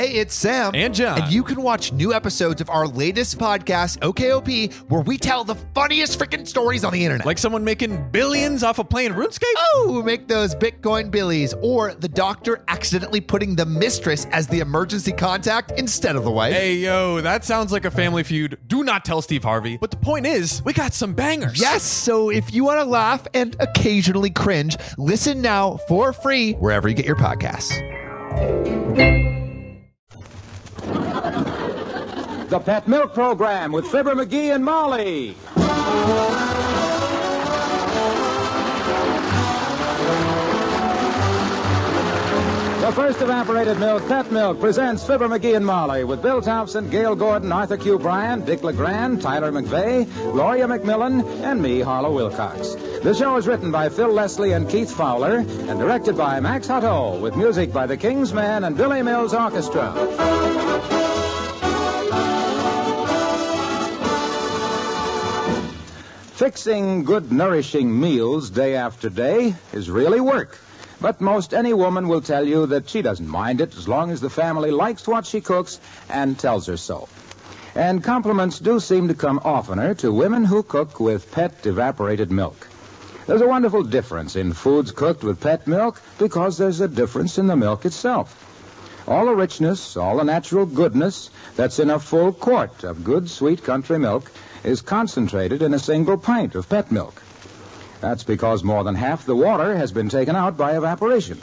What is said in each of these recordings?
Hey, it's Sam. And John. And you can watch new episodes of our latest podcast, OKOP, where we tell the funniest freaking stories on the internet. Like someone making billions off of playing RuneScape? Oh, make those Bitcoin billies. Or the doctor accidentally putting the mistress as the emergency contact instead of the wife. Hey, yo, that sounds like a family feud. Do not tell Steve Harvey. But the point is, we got some bangers. Yes, so if you want to laugh and occasionally cringe, listen now for free wherever you get your podcasts. The Pet Milk Program with Fibber, McGee, and Molly. The first evaporated milk, Pet Milk, presents Fibber, McGee, and Molly with Bill Thompson, Gail Gordon, Arthur Q. Bryan, Dick LeGrand, Tyler McVeigh, Gloria McMillan, and me, Harlow Wilcox. The show is written by Phil Leslie and Keith Fowler and directed by Max Hutto with music by the King's Men and Billy Mills Orchestra. Fixing good, nourishing meals day after day is really work. But most any woman will tell you that she doesn't mind it as long as the family likes what she cooks and tells her so. And compliments do seem to come oftener to women who cook with Pet evaporated milk. There's a wonderful difference in foods cooked with Pet milk because there's a difference in the milk itself. All the richness, all the natural goodness that's in a full quart of good, sweet country milk is concentrated in a single pint of Pet milk. That's because more than half the water has been taken out by evaporation.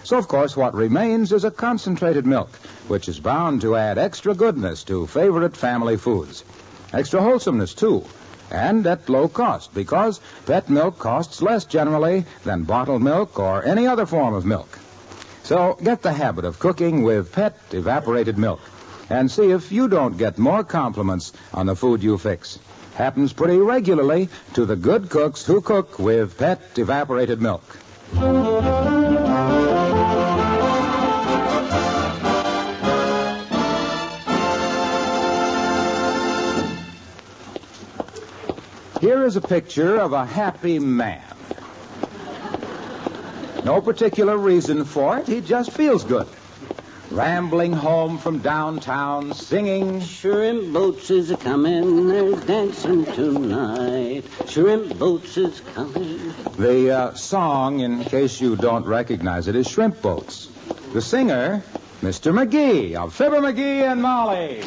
So, of course, what remains is a concentrated milk, which is bound to add extra goodness to favorite family foods. Extra wholesomeness, too, and at low cost, because Pet milk costs less generally than bottled milk or any other form of milk. So get the habit of cooking with Pet evaporated milk and see if you don't get more compliments on the food you fix. Happens pretty regularly to the good cooks who cook with Pet evaporated milk. Here is a picture of a happy man. No particular reason for it. He just feels good. Rambling home from downtown, singing, Shrimp boats is a-comin', there's dancing tonight. Shrimp boats is comin'. The song, in case you don't recognize it, is Shrimp Boats. The singer, Mr. McGee of Fibber, McGee, and Molly.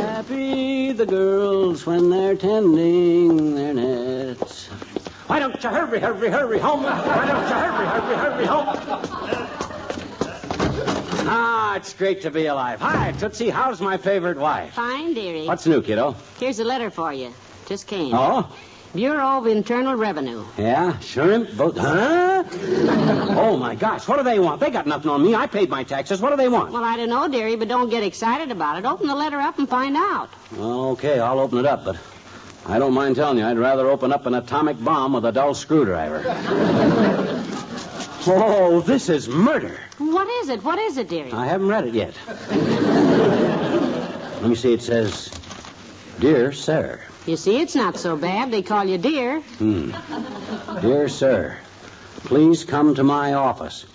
Happy the girls when they're tending their nets. Why don't you hurry home? Why don't you hurry home? Ah, it's great to be alive. Hi, Tootsie, how's my favorite wife? Fine, dearie. What's new, kiddo? Here's a letter for you. Just came. Oh? Bureau of Internal Revenue. Yeah, shrimp boat. Huh? Oh, my gosh, what do they want? They got nothing on me. I paid my taxes. What do they want? Well, I don't know, dearie, but don't get excited about it. Open the letter up and find out. Okay, I'll open it up, but I don't mind telling you, I'd rather open up an atomic bomb with a dull screwdriver. Oh, this is murder. What is it? What is it, dearie? I haven't read it yet. Let me see, it says, Dear Sir. You see, it's not so bad. They call you dear. Dear Sir, please come to my office.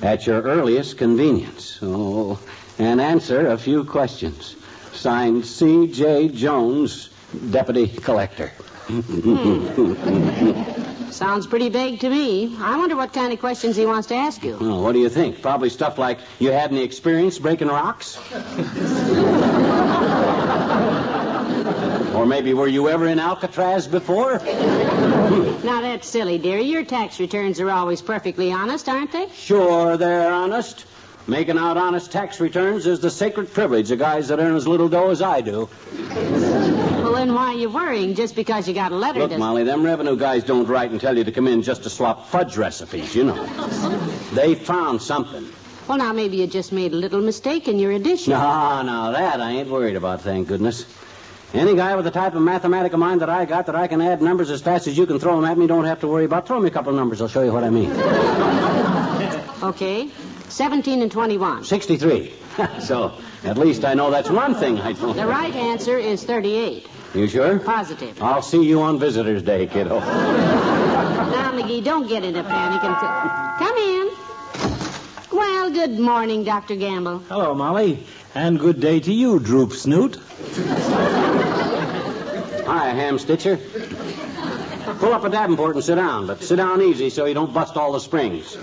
At your earliest convenience. And answer a few questions. Signed C.J. Jones, Deputy Collector. Sounds pretty vague to me. I wonder what kind of questions he wants to ask you. Oh, what do you think? Probably stuff like, you had any experience breaking rocks? Or maybe, were you ever in Alcatraz before? Now, that's silly, dearie. Your tax returns are always perfectly honest, aren't they? Sure, they're honest. Making out honest tax returns is the sacred privilege of guys that earn as little dough as I do. Well, then why are you worrying just because you got a letter? Look, Molly, them revenue guys don't write and tell you to come in just to swap fudge recipes, you know. They found something. Well, now, maybe you just made a little mistake in your addition. No, that I ain't worried about, thank goodness. Any guy with the type of mathematical mind that I got, that I can add numbers as fast as you can throw them at me, don't have to worry about. Throw me a couple of numbers, I'll show you what I mean. Okay. 17 and 21. 63. So, at least I know that's one thing I don't know. The right answer is 38. You sure? Positive. I'll see you on Visitor's Day, kiddo. Now, McGee, don't get in a panic until... Come in. Well, good morning, Dr. Gamble. Hello, Molly. And good day to you, Droop Snoot. Hi, Ham Stitcher. Pull up a Davenport and sit down, but sit down easy so you don't bust all the springs.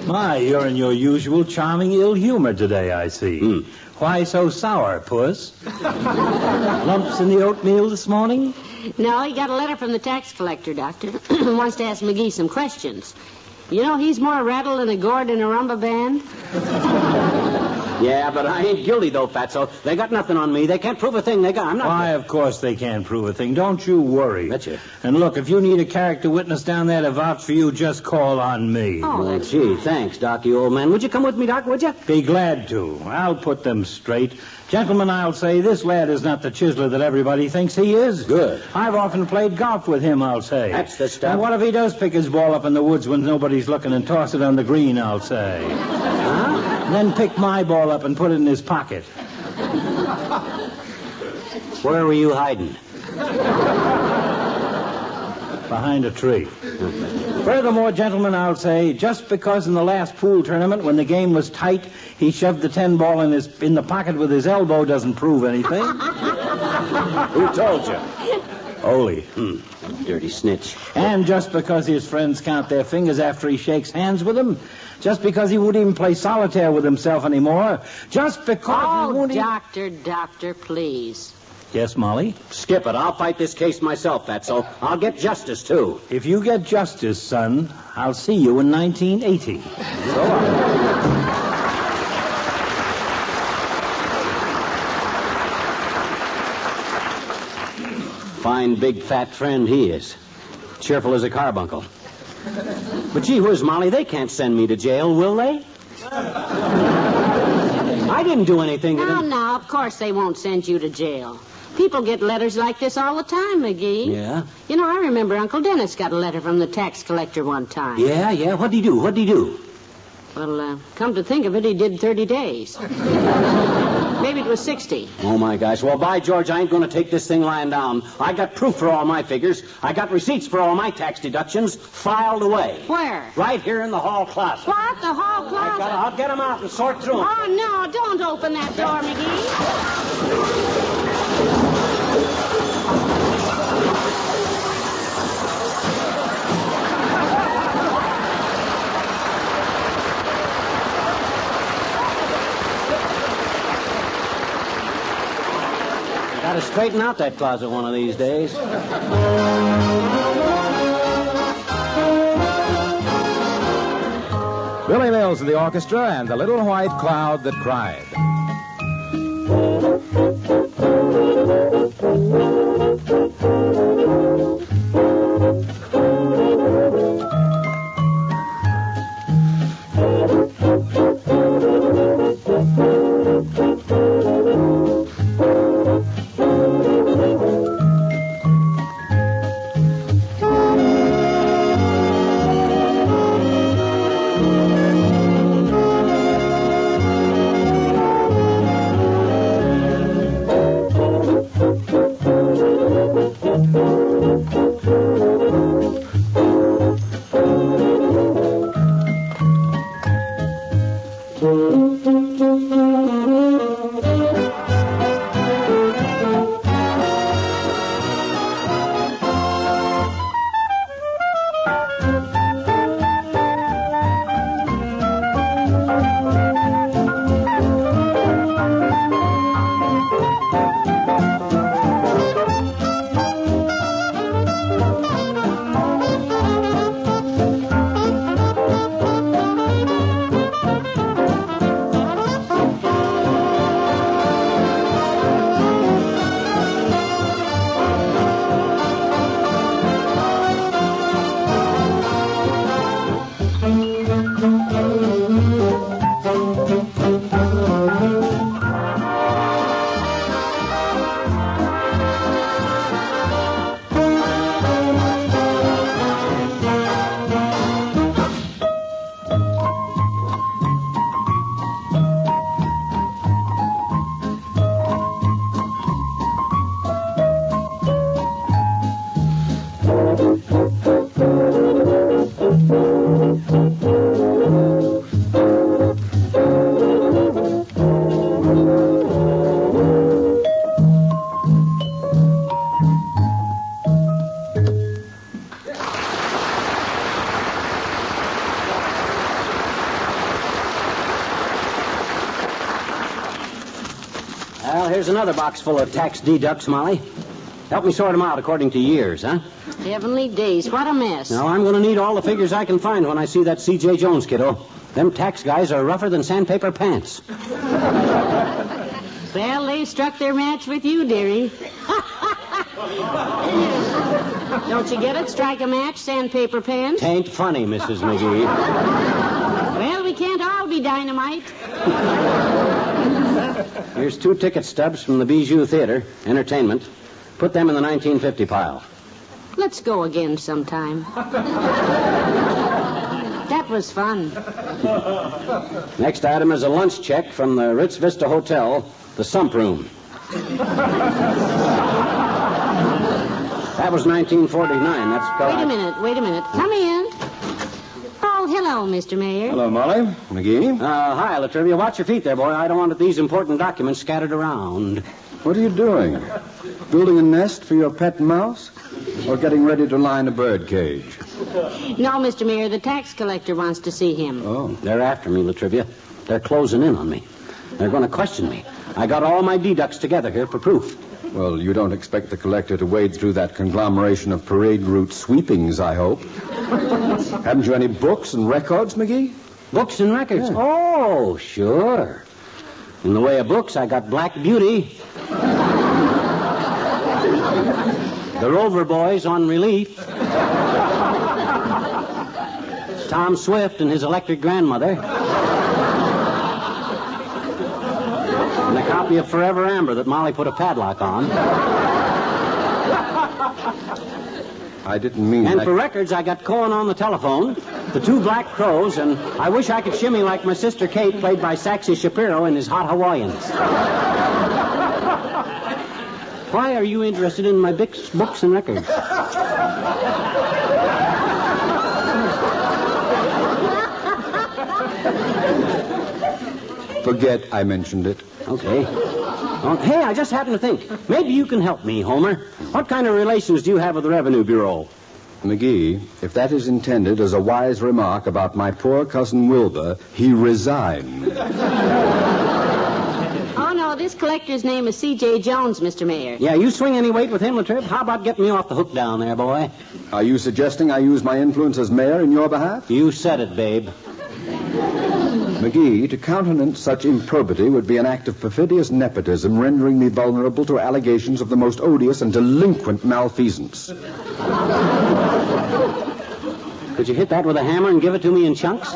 My, you're in your usual charming ill humor today, I see. Why so sour, Puss? Lumps in the oatmeal this morning? No, he got a letter from the tax collector, Doctor. Wants to ask McGee some questions. You know, he's more rattled than a gourd in a rumba band. Yeah, but I ain't guilty, though, Fatso. They got nothing on me. They can't prove a thing. I'm not... Why, of course they can't prove a thing. Don't you worry. Betcha. And look, if you need a character witness down there to vouch for you, just call on me. Oh, Gee, thanks, Doc, you old man. Would you come with me, Doc, would you? Be glad to. I'll put them straight. Gentlemen, I'll say this lad is not the chiseler that everybody thinks he is. Good. I've often played golf with him, I'll say. That's the stuff. And what if he does pick his ball up in the woods when nobody's looking and toss it on the green, I'll say. Huh? And then pick my ball up and put it in his pocket. Where were you hiding? Behind a tree. Furthermore, gentlemen, I'll say, just because in the last pool tournament, when the game was tight, he shoved the 10 ball in the pocket with his elbow doesn't prove anything. Who told you? Ole. Dirty snitch. And just because his friends count their fingers after he shakes hands with them, just because he won't even play solitaire with himself anymore, just because he won't Doctor, please. Yes, Molly? Skip it. I'll fight this case myself, Fatso. I'll get justice, too. If you get justice, son, I'll see you in 1980. So long. Fine, big, fat friend he is. Cheerful as a carbuncle. But gee whiz, Molly, they can't send me to jail, will they? I didn't do anything to them. No, of course they won't send you to jail. People get letters like this all the time, McGee. Yeah? You know, I remember Uncle Dennis got a letter from the tax collector one time. Yeah? What'd he do? Well, come to think of it, he did 30 days. Maybe it was 60. Oh, my gosh. Well, by George, I ain't going to take this thing lying down. I got proof for all my figures. I got receipts for all my tax deductions filed away. Where? Right here in the hall closet. What? The hall closet? I'll get them out and sort through them. Oh, no, don't open that door, McGee. Got to straighten out that closet one of these days. Billy Mills and the orchestra and the little white cloud that cried. here's another box full of tax deducts, Molly. Help me sort them out according to years, huh? Heavenly days, what a mess. Now, I'm going to need all the figures I can find when I see that C.J. Jones kiddo. Them tax guys are rougher than sandpaper pants. Well, they struck their match with you, dearie. Don't you get it? Strike a match, sandpaper pants. Tain't funny, Mrs. McGee. Well, we can't all be dynamite. Here's 2 ticket stubs from the Bijou Theater, entertainment. Put them in the 1950 pile. Let's go again sometime. That was fun. Next item is a lunch check from the Ritz Vista Hotel, the Sump Room. That was 1949. That's Wait a minute. Come in. Oh, hello, Mr. Mayor. Hello, Molly. McGee. Hi, Latrivia. Watch your feet there, boy. I don't want these important documents scattered around. What are you doing? Building a nest for your pet mouse? Or getting ready to line a bird cage? No, Mr. Mayor, the tax collector wants to see him. Oh. They're after me, Latrivia. They're closing in on me. They're going to question me. I got all my deducts together here for proof. Well, you don't expect the collector to wade through that conglomeration of parade route sweepings, I hope. Haven't you any books and records, McGee? Books and records? Yeah. Oh, sure. In the way of books, I got Black Beauty, The Rover Boys on Relief, Tom Swift and his electric grandmother, and a copy of Forever Amber that Molly put a padlock on. I didn't mean And that. for records, I got Cohen on the telephone, the 2 Black Crows, and I wish I could shimmy like my sister Kate, played by Saxy Shapiro in his Hot Hawaiians. Why are you interested in my books and records? Forget I mentioned it. Okay. Hey, I just happened to think. Maybe you can help me, Homer. What kind of relations do you have with the Revenue Bureau? McGee, if that is intended as a wise remark about my poor cousin Wilbur, he resigned. Oh, no, this collector's name is C.J. Jones, Mr. Mayor. Yeah, you swing any weight with him, Latriv? How about getting me off the hook down there, boy? Are you suggesting I use my influence as mayor in your behalf? You said it, babe. McGee, to countenance such improbity would be an act of perfidious nepotism, rendering me vulnerable to allegations of the most odious and delinquent malfeasance. Could you hit that with a hammer and give it to me in chunks?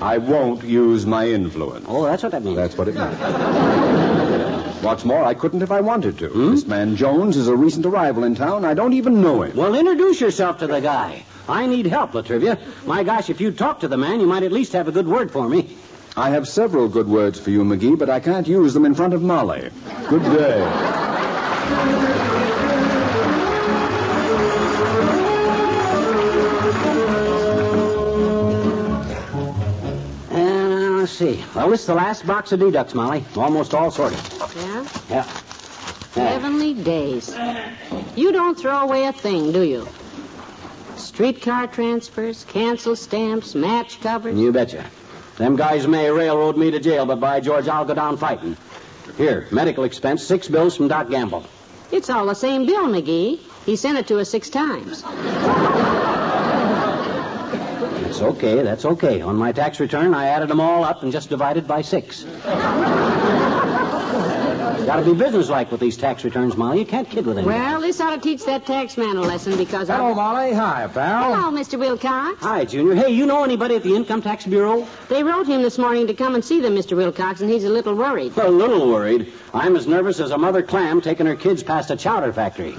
I won't use my influence. Oh, that's what that means. That's what it means. What's more, I couldn't if I wanted to. This man Jones is a recent arrival in town. I don't even know him. Well, introduce yourself to the guy. I need help, Latrivia. My gosh, if you'd talk to the man, you might at least have a good word for me. I have several good words for you, McGee, but I can't use them in front of Molly. Good day. Let's see. Well, this is the last box of deducts, Molly. Almost all sorted. Yeah? Yeah. Heavenly days. You don't throw away a thing, do you? Streetcar transfers, cancel stamps, match covers. You betcha. Them guys may railroad me to jail, but by George, I'll go down fighting. Here, medical expense, 6 bills from Doc Gamble. It's all the same bill, McGee. He sent it to us 6 times. That's okay. On my tax return, I added them all up and just divided by 6. Gotta be businesslike with these tax returns, Molly. You can't kid with anything. Well, this ought to teach that tax man a lesson because Hello, Molly. Hi, pal. Hello, Mr. Wilcox. Hi, Junior. Hey, you know anybody at the Income Tax Bureau? They wrote him this morning to come and see them, Mr. Wilcox, and he's a little worried. A little worried. I'm as nervous as a mother clam taking her kids past a chowder factory.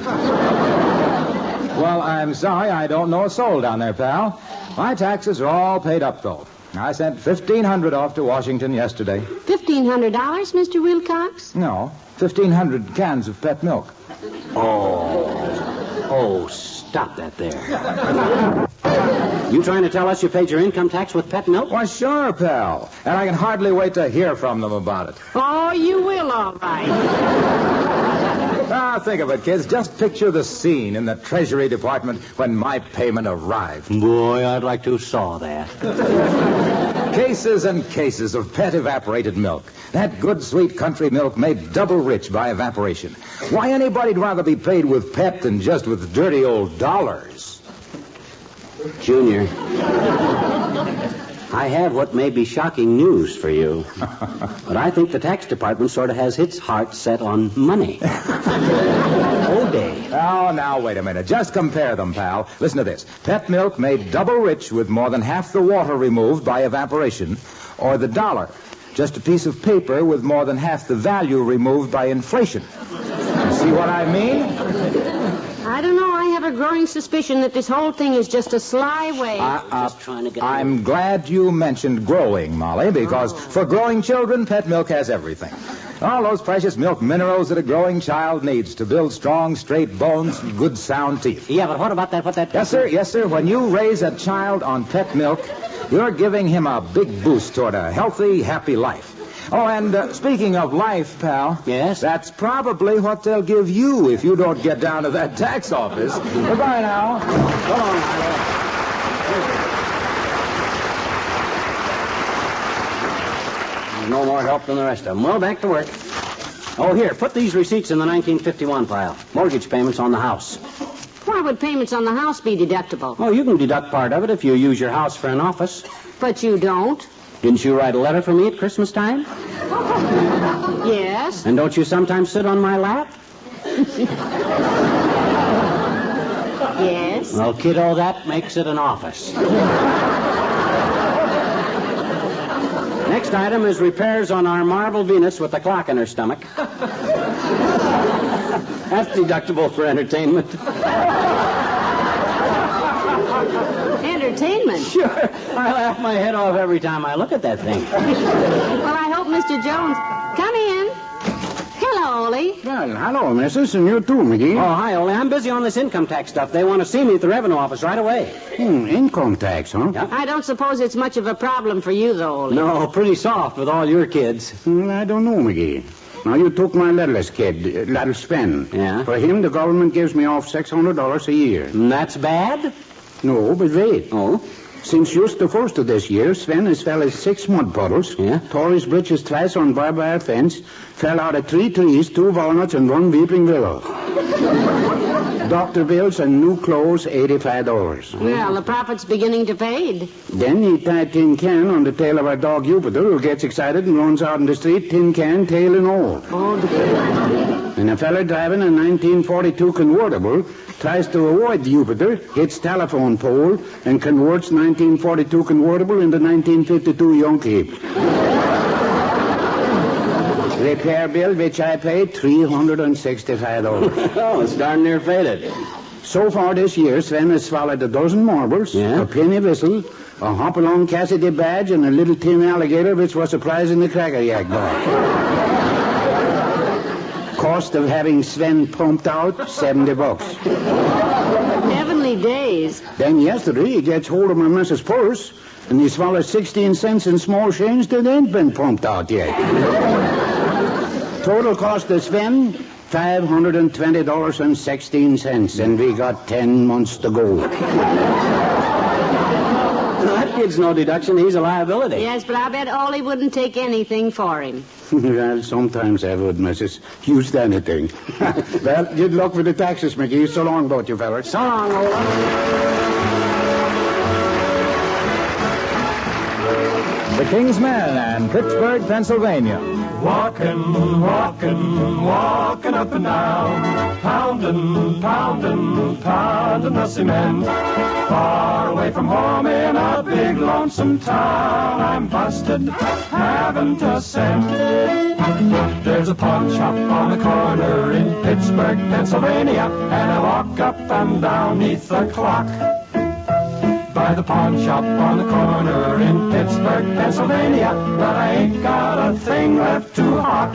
Well, I'm sorry I don't know a soul down there, pal. My taxes are all paid up, though. I sent $1,500 off to Washington yesterday. $1,500, Mr. Wilcox? No, 1,500 cans of pet milk. Oh, stop that there. You trying to tell us you paid your income tax with pet milk? Why, sure, pal. And I can hardly wait to hear from them about it. Oh, you will, all right. Think of it, kids. Just picture the scene in the Treasury Department when my payment arrived. Boy, I'd like to saw that. Cases and cases of pet evaporated milk. That good, sweet country milk made double rich by evaporation. Why, anybody'd rather be paid with pet than just with dirty old dollars. Junior, I have what may be shocking news for you. But I think the tax department sort of has its heart set on money. Oh, day. Oh, now, wait a minute. Just compare them, pal. Listen to this. Pet milk made double rich with more than half the water removed by evaporation, or the dollar, just a piece of paper with more than half the value removed by inflation. You see what I mean? I don't know. I have a growing suspicion that this whole thing is just a sly way. Just trying to get... I'm glad you mentioned growing, Molly, because for growing children, pet milk has everything. All those precious milk minerals that a growing child needs to build strong, straight bones and good, sound teeth. Yeah, but what about that? Yes, sir. Yes, sir. When you raise a child on pet milk, you're giving him a big boost toward a healthy, happy life. Oh, and speaking of life, pal. Yes? That's probably what they'll give you if you don't get down to that tax office. Goodbye now. Go on, Milo. No more help than the rest of them. Well, back to work. Oh, here, put these receipts in the 1951 pile. Mortgage payments on the house. Why would payments on the house be deductible? Oh, you can deduct part of it if you use your house for an office. But you don't. Didn't you write a letter for me at Christmas time? Yes. And don't you sometimes sit on my lap? Yes. Well, kiddo, that makes it an office. Next item is repairs on our marble Venus with the clock in her stomach. That's deductible for entertainment. Entertainment? Sure. I laugh my head off every time I look at that thing. Well, I hope Mr. Jones... Come in. Hello, Ole. Well, hello, missus, and you too, McGee. Oh, hi, Ole. I'm busy on this income tax stuff. They want to see me at the revenue office right away. Income tax, huh? Yeah. I don't suppose it's much of a problem for you, though, Ole. No, pretty soft with all your kids. I don't know, McGee. Now, you took my littlest kid, little Sven. Yeah? For him, the government gives me off $600 a year. And that's bad? No, but wait. Oh? Since just the first of this year, Sven has fell as 6 mud puddles, Yeah? tore his britches twice on barbed wire fence, fell out of 3 trees, 2 walnuts, and 1 weeping willow. Doctor bills and new clothes, $85. Well, the profit's beginning to fade. Then he tied tin can on the tail of our dog Jupiter, who gets excited and runs out in the street, tin can, tail and all. Oh, dear. And a fella driving a 1942 convertible tries to avoid Jupiter, hits telephone pole, and converts 1942 convertible into 1952 Yonkie. Repair bill, which I paid $365. Oh, it's darn near faded. So far this year, Sven has swallowed a dozen marbles, Yeah? a penny whistle, a hop-along Cassidy badge, and a little tin alligator, which was a prize in the Cracker Yak box. Cost of having Sven pumped out, $70. Heavenly days. Then yesterday, he gets hold of my missus' purse, and he swallows 16 cents in small change that ain't been pumped out yet. Total cost of Sven, $520.16, and we got 10 months to go. That kid's no deduction. He's a liability. Yes, but I bet Ole wouldn't take anything for him. Well, sometimes I would, missus. Used anything. Well, good luck with the taxes, McGee. So long, both you fellas. So long, Ola. The King's Men and Pittsburgh, Pennsylvania. Walking, walking, walking up and down, pounding, pounding, pounding the cement. Far away from home in a big lonesome town, I'm busted, haven't a cent. There's a pawn shop on the corner in Pittsburgh, Pennsylvania, and I walk up and down 'neath the clock. By the pawn shop on the corner in Pittsburgh, Pennsylvania, but I ain't got a thing left to hawk.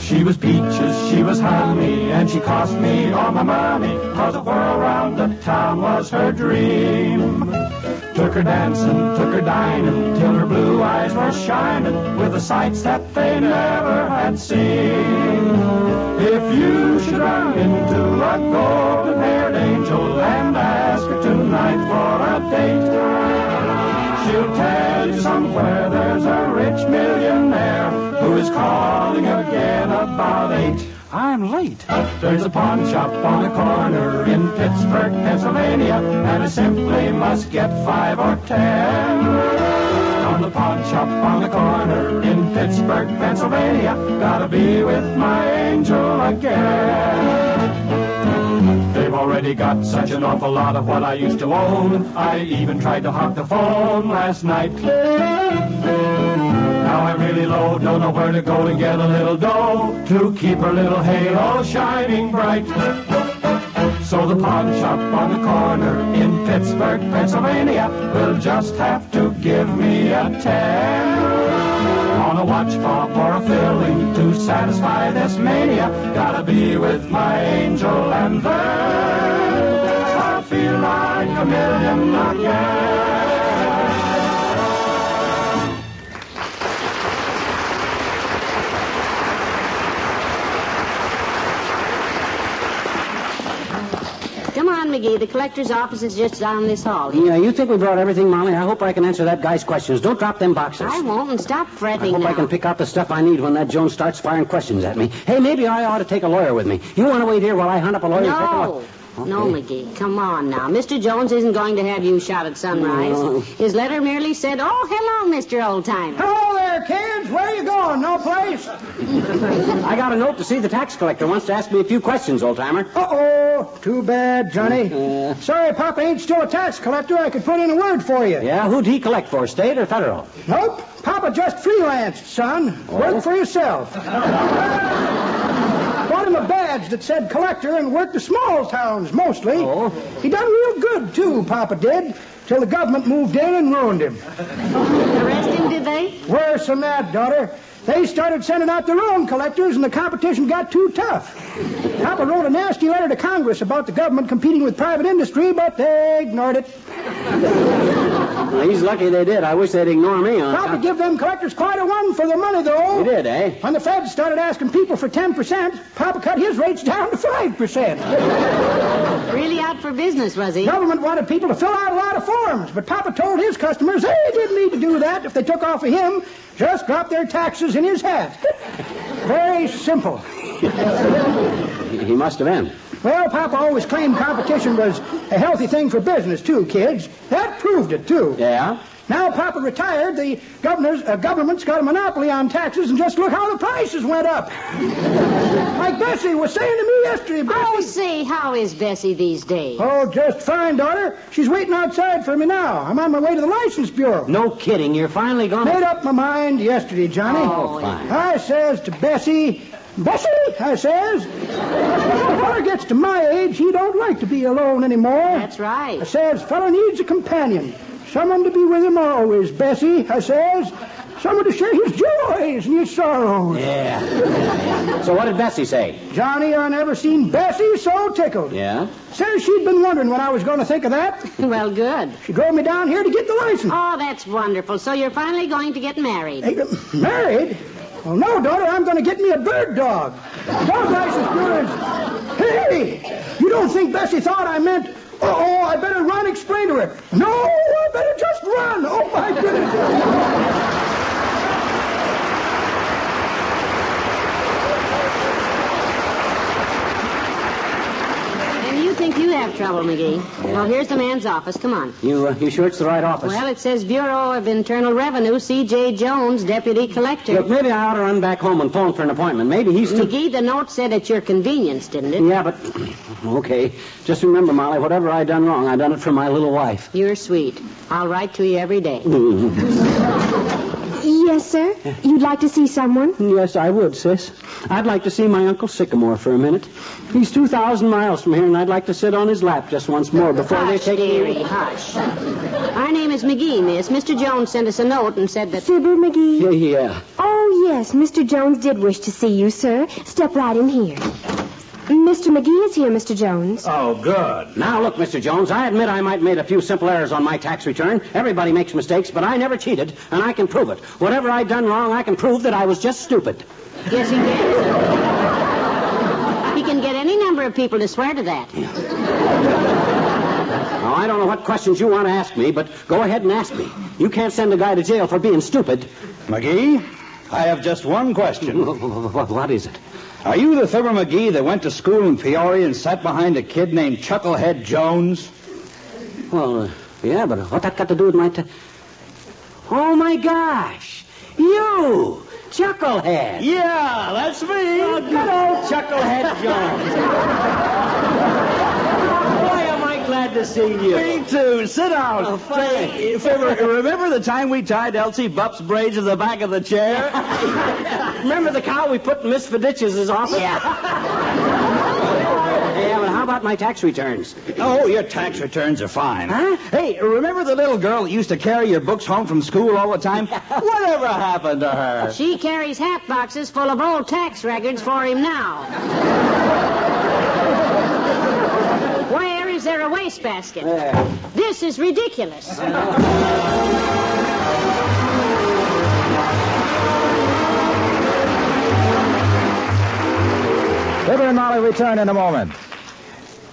She was peaches, she was honey, and she cost me all my money, 'cause a whirl round the town was her dream. Took her dancing, took her dining, till her blue eyes were shining with the sights that they never had seen. If you should run into a golden-haired angel and ask her tonight for a date, she'll tell you somewhere there's a rich millionaire who is calling again about 8. I'm late. There's a pawn shop on the corner in Pittsburgh, Pennsylvania, and I simply must get 5 or 10. On the pawn shop on the corner in Pittsburgh, Pennsylvania, gotta be with my angel again. They've already got such an awful lot of what I used to own. I even tried to hawk the phone last night. Now I'm really low, don't know where to go to get a little dough to keep her little halo shining bright. So the pawn shop on the corner in Pittsburgh, Pennsylvania will just have to give me a 10 on a watch fob or a filling to satisfy this mania. Gotta be with my angel and then I'll feel like a million again. Come on, McGee. The collector's office is just down this hall. Yeah, you think we brought everything, Molly? I hope I can answer that guy's questions. Don't drop them boxes. I won't, and stop I fretting hope now. I can pick out the stuff I need when that Jones starts firing questions at me. Hey, maybe I ought to take a lawyer with me. You want to wait here while I hunt up a lawyer? No. No, McGee. Come on now. Mr. Jones isn't going to have you shot at sunrise. No. His letter merely said, "Oh, hello, Mr. Oldtimer." Hello there, kids. Where you going? No place? I got a note to see the tax collector. Wants to ask me a few questions, old-timer. Uh-oh. Too bad, Johnny. Sorry Papa ain't still a tax collector. I could put in a word for you. Yeah, who'd he collect for, state or federal? Nope. Papa just freelanced, son. Work for yourself. Bought him a badge that said collector and worked the small towns mostly. Oh. He done real good, too, Papa did, till the government moved in and ruined him. Arrest him, did they? Worse than that, daughter. They started sending out their own collectors, and the competition got too tough. Papa wrote a nasty letter to Congress about the government competing with private industry, but they ignored it. Well, he's lucky they did. I wish they'd ignore me. Papa give them collectors quite a run for their money, though. He did, eh? When the feds started asking people for 10%, Papa cut his rates down to 5%. Really out for business, was he? Government wanted people to fill out a lot of forms, but Papa told his customers they didn't need to do that if they took off of him. Just drop their taxes in his hat. Very simple. He must have been. Well, Papa always claimed competition was a healthy thing for business, too, kids. That proved it, too. Yeah? Now Papa retired, the government's got a monopoly on taxes, and just look how the prices went up. Like Bessie was saying to me yesterday, Bessie. Oh, say, how is Bessie these days? Oh, just fine, daughter. She's waiting outside for me now. I'm on my way to the License Bureau. No kidding. You're finally going Made up my mind yesterday, Johnny. Oh, fine. I says to Bessie, I says, when a fella gets to my age, he don't like to be alone anymore. That's right. I says, fella needs a companion. Someone to be with him always, Bessie, I says. Someone to share his joys and his sorrows. Yeah. So what did Bessie say? Johnny, I never seen Bessie so tickled. Yeah? Says she'd been wondering when I was going to think of that. Well, good. She drove me down here to get the license. Oh, that's wonderful. So you're finally going to get married. Hey, married? Well, no, daughter, I'm going to get me a bird dog. Dog license bureaus. Hey, you don't think Bessie thought I meant, uh-oh, I better run explain to her. No, I better just run. Oh, my goodness. You think you have trouble, McGee. Well, here's the man's office. Come on. You sure it's the right office? Well, it says Bureau of Internal Revenue, C.J. Jones, Deputy Collector. Look, maybe I ought to run back home and phone for an appointment. Maybe he's too... McGee, the note said at your convenience, didn't it? Yeah, but... Okay. Just remember, Molly, whatever I done wrong, I done it for my little wife. You're sweet. I'll write to you every day. Yes, sir? You'd like to see someone? Yes, I would, sis. I'd like to see my Uncle Sycamore for a minute. He's 2,000 miles from here, and I'd like to sit on his lap just once more before they take dearie, me... Hush. Our name is McGee, miss. Mr. Jones sent us a note and said that... Fibber, McGee? Yeah. Oh, yes. Mr. Jones did wish to see you, sir. Step right in here. Mr. McGee is here, Mr. Jones. Oh, good. Now, look, Mr. Jones, I admit I might have made a few simple errors on my tax return. Everybody makes mistakes, but I never cheated, and I can prove it. Whatever I've done wrong, I can prove that I was just stupid. Yes, he can. He can get any number of people to swear to that. Now, I don't know what questions you want to ask me, but go ahead and ask me. You can't send a guy to jail for being stupid. McGee, I have just one question. What is it? Are you the Fibber McGee that went to school in Peoria and sat behind a kid named Chucklehead Jones? Well, yeah, but what that got to do with my... Oh, my gosh! You! Chucklehead! Yeah, that's me. Oh, good old Chucklehead Jones. Boy, am I glad to see you. Me too. Sit down. Oh, fine. Say, Fibber, remember the time we tied Elsie Bupp's braids to the back of the chair? Remember the cow we put in Miss Fiditch's office? Yeah, but how about my tax returns? Oh, your tax returns are fine. Huh? Hey, remember the little girl that used to carry your books home from school all the time? Whatever happened to her? She carries hat boxes full of old tax records for him now. Where is there a wastebasket? This is ridiculous. Fibber and Molly return in a moment.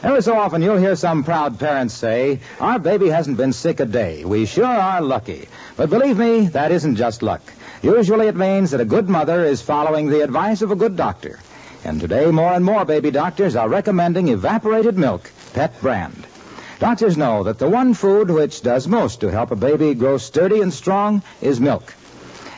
Every so often you'll hear some proud parents say, "Our baby hasn't been sick a day. We sure are lucky." But believe me, that isn't just luck. Usually it means that a good mother is following the advice of a good doctor. And today more and more baby doctors are recommending evaporated milk, pet brand. Doctors know that the one food which does most to help a baby grow sturdy and strong is milk.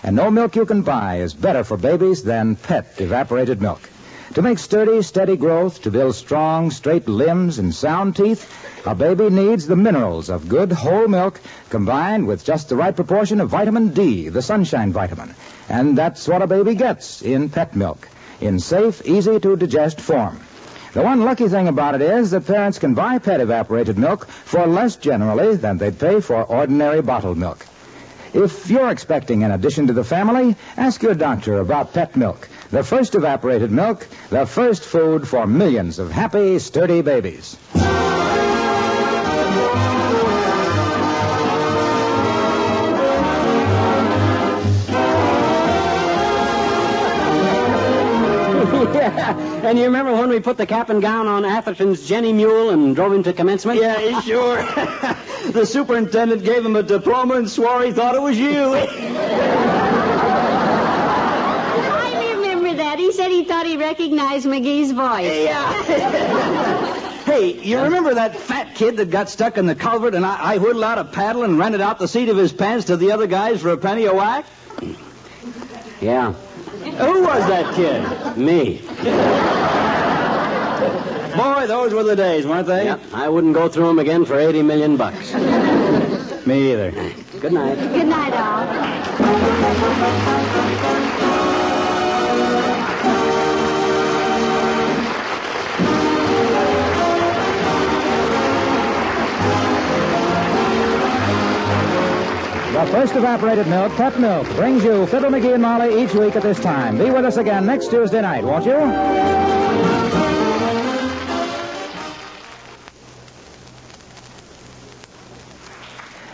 And no milk you can buy is better for babies than pet evaporated milk. To make sturdy, steady growth, to build strong, straight limbs and sound teeth, a baby needs the minerals of good whole milk combined with just the right proportion of vitamin D, the sunshine vitamin. And that's what a baby gets in pet milk, in safe, easy-to-digest form. The one lucky thing about it is that parents can buy pet evaporated milk for less generally than they'd pay for ordinary bottled milk. If you're expecting an addition to the family, ask your doctor about pet milk. The first evaporated milk, the first food for millions of happy, sturdy babies. Yeah, and you remember when we put the cap and gown on Atherton's Jenny Mule and drove him to commencement? Yeah, sure. The superintendent gave him a diploma and swore he thought it was you. He said he thought he recognized McGee's voice. Yeah. Hey, you remember that fat kid that got stuck in the culvert and I whittled out a paddle and rented out the seat of his pants to the other guys for a penny a whack? Yeah. Who was that kid? Me. Boy, those were the days, weren't they? Yep. I wouldn't go through them again for $80 million. Me either. Good night. Good night, all. The first evaporated milk, pet milk, brings you Fibber, McGee, and Molly each week at this time. Be with us again next Tuesday night, won't you?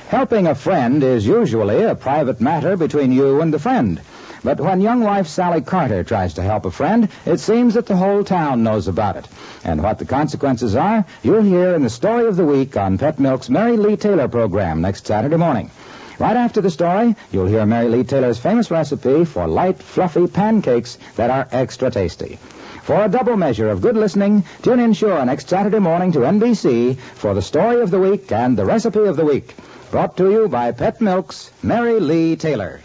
Helping a friend is usually a private matter between you and the friend. But when young wife Sally Carter tries to help a friend, it seems that the whole town knows about it. And what the consequences are, you'll hear in the Story of the Week on Pet Milk's Mary Lee Taylor program next Saturday morning. Right after the story, you'll hear Mary Lee Taylor's famous recipe for light, fluffy pancakes that are extra tasty. For a double measure of good listening, tune in sure next Saturday morning to NBC for the Story of the Week and the Recipe of the Week. Brought to you by Pet Milk's Mary Lee Taylor.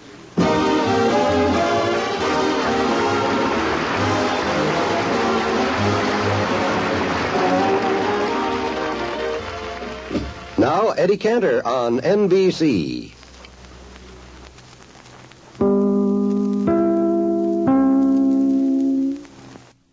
Now, Eddie Cantor on NBC.